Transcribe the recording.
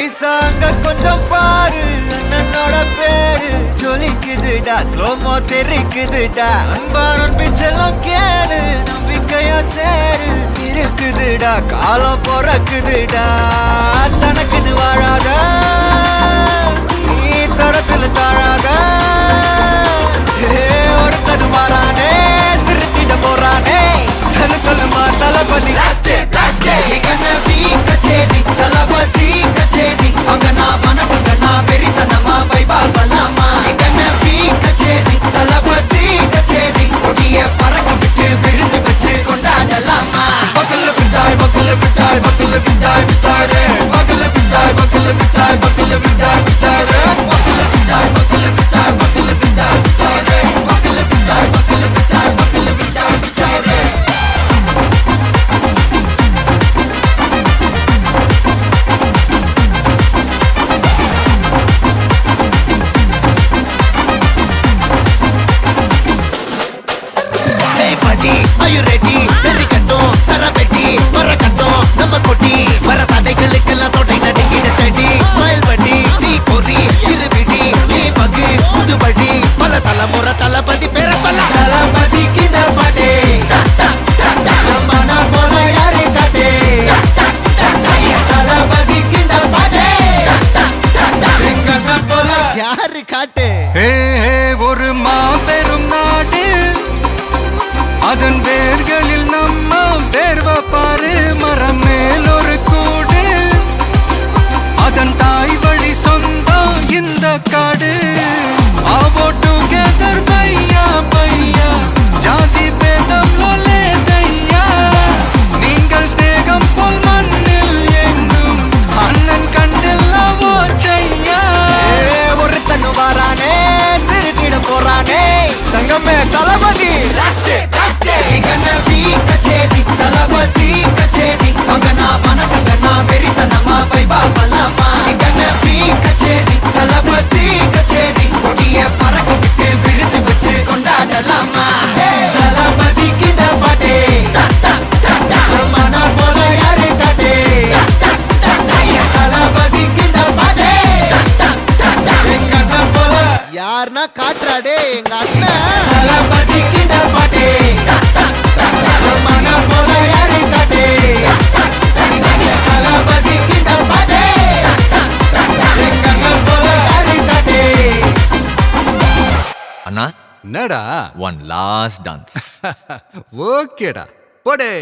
ஐசாங்க கொஞ்சம் பாரு அண்ணனோட பேரு ஜொலிக்குதுடா ஸ்லோமோ தெரிக்குதுடா அன்பாரன் பிச்செல்லாம் கேளு நம்பிக்கையா சேரு இருக்குதுடா காலம் பொறக்குதுடா தனக்குன்னு வாழாத நீ தரத்துல தாழாத ஒருத்தது மாறானே திருத்திட போறானே தலுக்கலுமா தளபதி கச்சேரி தளபதி கச்சேரி அங்கனா மனகங்கனா வெறித்தனமா வைபா பலாமா கனவி கச்சேரி தளபதி கச்சேரி கொடிய பறக்க விட்டு விருந்து வச்சு கொண்டாடலாமா பக்கல்ல பிட்டாய் பக்கல்ல பிட்டாய் பக்கல்ல பிட்டாய் பிட்டாரே பக்கல்ல பிட்டாய் பக்கல்ல பிட்டாய் பக்கல்ல பிட்டாய் பிட்டாரே பக்கல்ல பிட்டாய் பக்கல்ல பிட்டாய் பக்கல்ல பிட்டாய் பிட்டாரே பக்கல்ல பிட்டாய் பக்கல்ல பிட்டாய் பக்கல்ல பிட்டாய் பிட்டாரே Are you ready? Very கட்டும் சரபெட்டி வர கட்டும் நம்ம கொட்டி வர தடைகளுக்கெல்லாம் தொடை நடுங்கின ஸ்டடி ஸ்மைல் பண்ணி நீ பொறி இருபிடி நீ பகு புதுபடி பல தலைமுறை தளபதி பேர சொல்ல தளபதி கிந்த பாட்டே மன போல யாரே காட்டே தளபதி கிந்த பாட்டே எங்க போல யாரு காட்டே ஒரு மாபெரும் நாடு அதன் வேர்களில் நம்ம வேர்வ பாரு மரம் மேல் ஒரு கூடு அதன் தாய் வழி சொந்தம் இந்த காடு ஆவோ டுகெதர் பையா பையா ஜாதி பேதம் லோலே தையா நீங்கள் ஸ்நேகம் போல் மண்ணில் எங்கும் அண்ணன் கண்டில்லவோ செய்யா ஒருத்தனு வாரானே திருத்திட போறானே தங்கமே தளபதி கனவி கச்சேரி தளபதி கச்சேரி அங்கனா மனகங்கனா வெறித்தனமா வைபா பலாமா கனவி கச்சேரி தளபதி கச்சேரி கொடிய பறக்க விட்டு விருந்து வச்சு கொண்டாடலாமா தளபதி கிந்த பாட்டே மன போல யாரு காட்டே தளபதி கிந்த பாட்டே எங்க அண்ணன் போல யாருன்னா காட்டுறாடே எங்க அண்ணன் தளபதி கிந்த பாட்டே மன போல யாரு காட்டே தளபதி கிந்த பாட்டே எங்க அண்ணன் போல யாரு காட்டே அண்ணா என்னடா one last dance ஓகேடா போடே